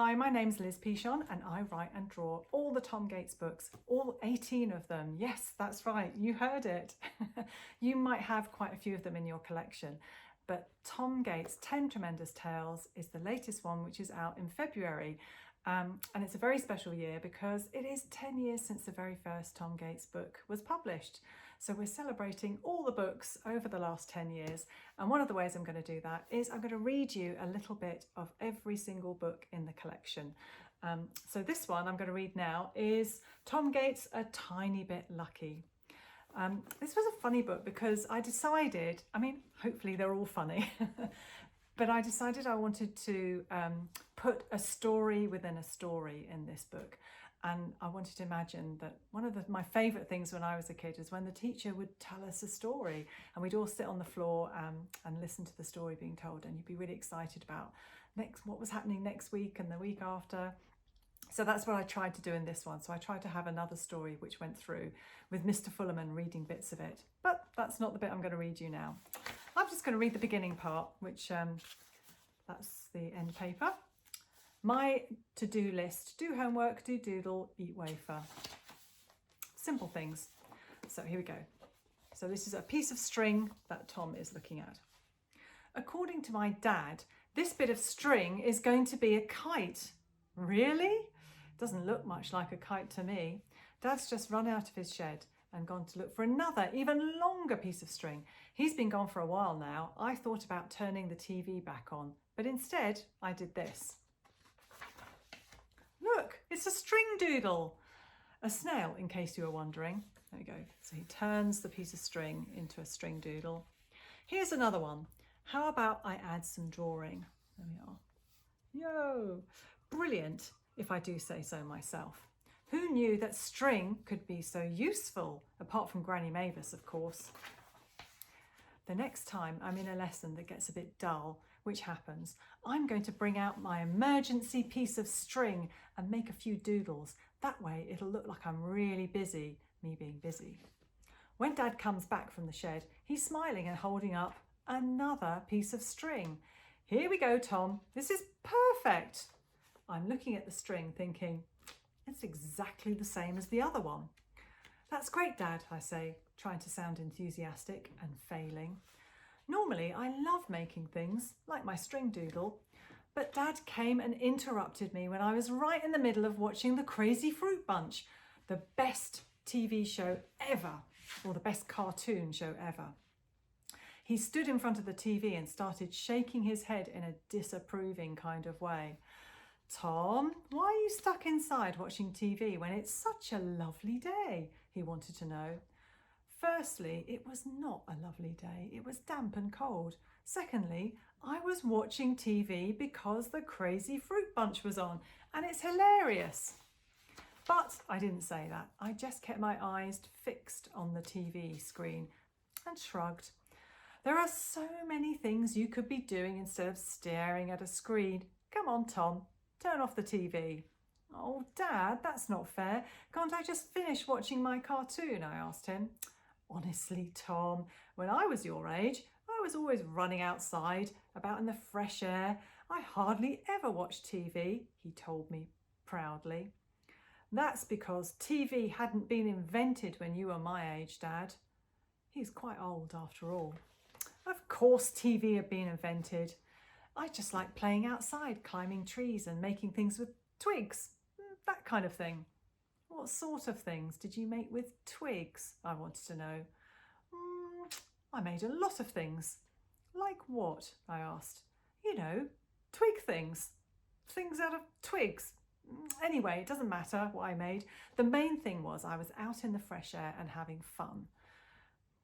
Hi, my name's Liz Pichon and I write and draw all the Tom Gates books, all 18 of them. Yes, that's right, you heard it. You might have quite a few of them in your collection, but Tom Gates' 10 Tremendous Tales is the latest one, which is out in February. And it's a very special year because it is 10 years since the very first Tom Gates book was published. So we're celebrating all the books over the last 10 years. And one of the ways I'm going to do that is I'm going to read you a little bit of every single book in the collection. So this one I'm going to read now is Tom Gates' A Tiny Bit Lucky. This was a funny book because I decided, hopefully they're all funny, but I decided I wanted to put a story within a story in this book. And I wanted to imagine that one of my favourite things when I was a kid is when the teacher would tell us a story and we'd all sit on the floor and listen to the story being told, and you'd be really excited about what was happening next week and the week after. So that's what I tried to do in this one. So I tried to have another story which went through with Mr Fullerman reading bits of it. But that's not the bit I'm going to read you now. I'm just going to read the beginning part, which that's the end paper. My to-do list: do homework, do doodle, eat wafer. Simple things. So here we go. So this is a piece of string that Tom is looking at. According to my dad, this bit of string is going to be a kite. Really? Doesn't look much like a kite to me. Dad's just run out of his shed and gone to look for another, even longer piece of string. He's been gone for a while now. I thought about turning the TV back on, but instead I did this. Look, it's a string doodle. A snail, in case you were wondering. There we go. So he turns the piece of string into a string doodle. Here's another one. How about I add some drawing? There we are. Yo! Brilliant, if I do say so myself. Who knew that string could be so useful? Apart from Granny Mavis, of course. The next time I'm in a lesson that gets a bit dull, which happens, I'm going to bring out my emergency piece of string and make a few doodles. That way it'll look like I'm really busy, me being busy. When Dad comes back from the shed, he's smiling and holding up another piece of string. Here we go, Tom. This is perfect. I'm looking at the string thinking, it's exactly the same as the other one. That's great, Dad, I say, trying to sound enthusiastic and failing. Normally, I love making things, like my string doodle, but Dad came and interrupted me when I was right in the middle of watching The Crazy Fruit Bunch, the best TV show ever, or the best cartoon show ever. He stood in front of the TV and started shaking his head in a disapproving kind of way. Tom, why are you stuck inside watching TV when it's such a lovely day? He wanted to know. Firstly, it was not a lovely day. It was damp and cold. Secondly, I was watching TV because The Crazy Fruit Bunch was on, and it's hilarious. But I didn't say that. I just kept my eyes fixed on the TV screen and shrugged. There are so many things you could be doing instead of staring at a screen. Come on, Tom, turn off the TV. Oh, Dad, that's not fair. Can't I just finish watching my cartoon? I asked him. Honestly, Tom, when I was your age, I was always running outside, about in the fresh air. I hardly ever watched TV, he told me proudly. That's because TV hadn't been invented when you were my age, Dad. He's quite old after all. Of course TV had been invented. I just like playing outside, climbing trees and making things with twigs, that kind of thing. What sort of things did you make with twigs? I wanted to know. I made a lot of things. Like what? I asked. You know, twig things. Things out of twigs. Anyway, it doesn't matter what I made. The main thing was I was out in the fresh air and having fun.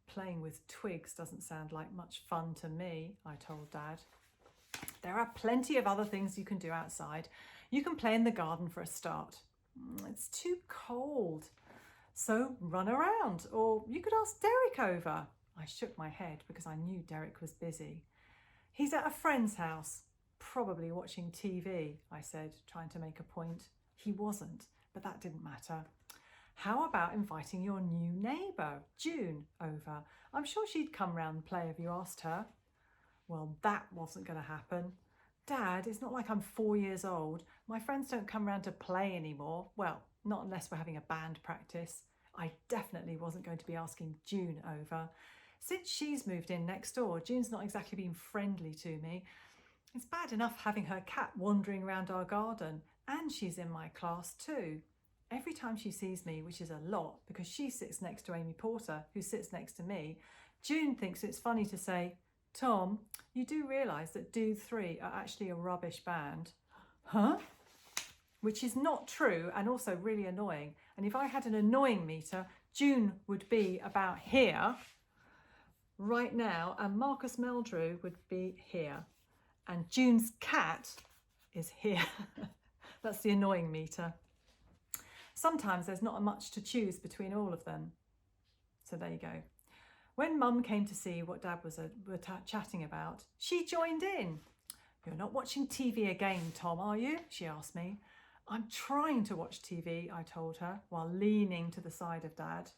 Playing with twigs doesn't sound like much fun to me, I told Dad. There are plenty of other things you can do outside. You can play in the garden for a start. It's too cold. So run around, or you could ask Derek over. I shook my head because I knew Derek was busy. He's at a friend's house, probably watching TV, I said, trying to make a point. He wasn't, but that didn't matter. How about inviting your new neighbour, June, over? I'm sure she'd come round and play if you asked her. Well, that wasn't going to happen. Dad, it's not like I'm 4 years old. My friends don't come round to play anymore. Well, not unless we're having a band practice. I definitely wasn't going to be asking June over. Since she's moved in next door, June's not exactly been friendly to me. It's bad enough having her cat wandering around our garden, and she's in my class too. Every time she sees me, which is a lot because she sits next to Amy Porter, who sits next to me, June thinks it's funny to say, Tom, you do realise that Do 3 are actually a rubbish band? Huh? Which is not true and also really annoying. And if I had an annoying meter, June would be about here right now, and Marcus Meldrew would be here. And June's cat is here. That's the annoying meter. Sometimes there's not much to choose between all of them. So there you go. When Mum came to see what Dad were chatting about, she joined in. You're not watching TV again, Tom, are you? She asked me. I'm trying to watch TV, I told her, while leaning to the side of Dad.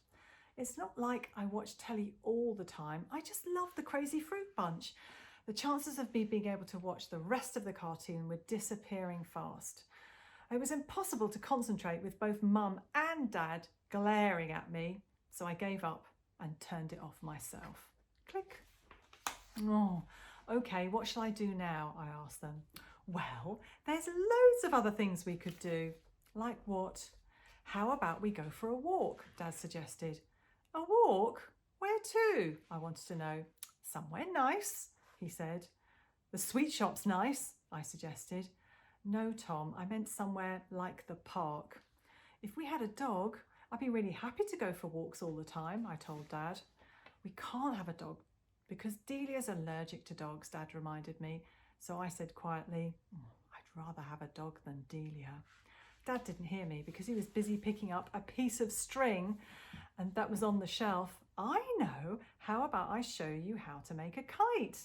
It's not like I watch telly all the time. I just love the Crazy Fruit Bunch. The chances of me being able to watch the rest of the cartoon were disappearing fast. It was impossible to concentrate with both Mum and Dad glaring at me, so I gave up and turned it off myself. Click. Oh, okay, what shall I do now? I asked them. Well, there's loads of other things we could do. Like what? How about we go for a walk? Dad suggested. A walk? Where to? I wanted to know. Somewhere nice, he said. The sweet shop's nice, I suggested. No, Tom, I meant somewhere like the park. If we had a dog, I'd be really happy to go for walks all the time, I told Dad. We can't have a dog because Delia's allergic to dogs, Dad reminded me. So I said quietly, I'd rather have a dog than Delia. Dad didn't hear me because he was busy picking up a piece of string and that was on the shelf. I know, how about I show you how to make a kite?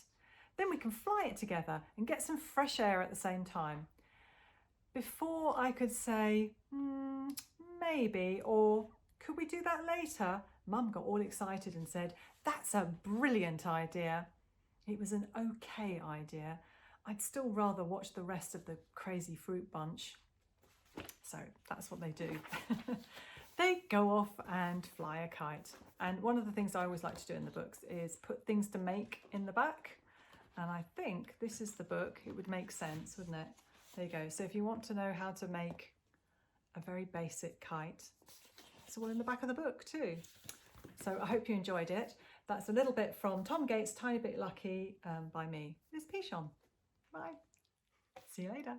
Then we can fly it together and get some fresh air at the same time. Before I could say, maybe, or could we do that later? Mum got all excited and said, that's a brilliant idea. It was an okay idea. I'd still rather watch the rest of the Crazy Fruit Bunch. So that's what they do. They go off and fly a kite. And one of the things I always like to do in the books is put things to make in the back. And I think this is the book. It would make sense, wouldn't it? There you go. So if you want to know how to make a very basic kite, it's all in the back of the book too. So I hope you enjoyed it. That's a little bit from Tom Gates' Tiny Bit Lucky by me, Miss Pichon. Bye. See you later.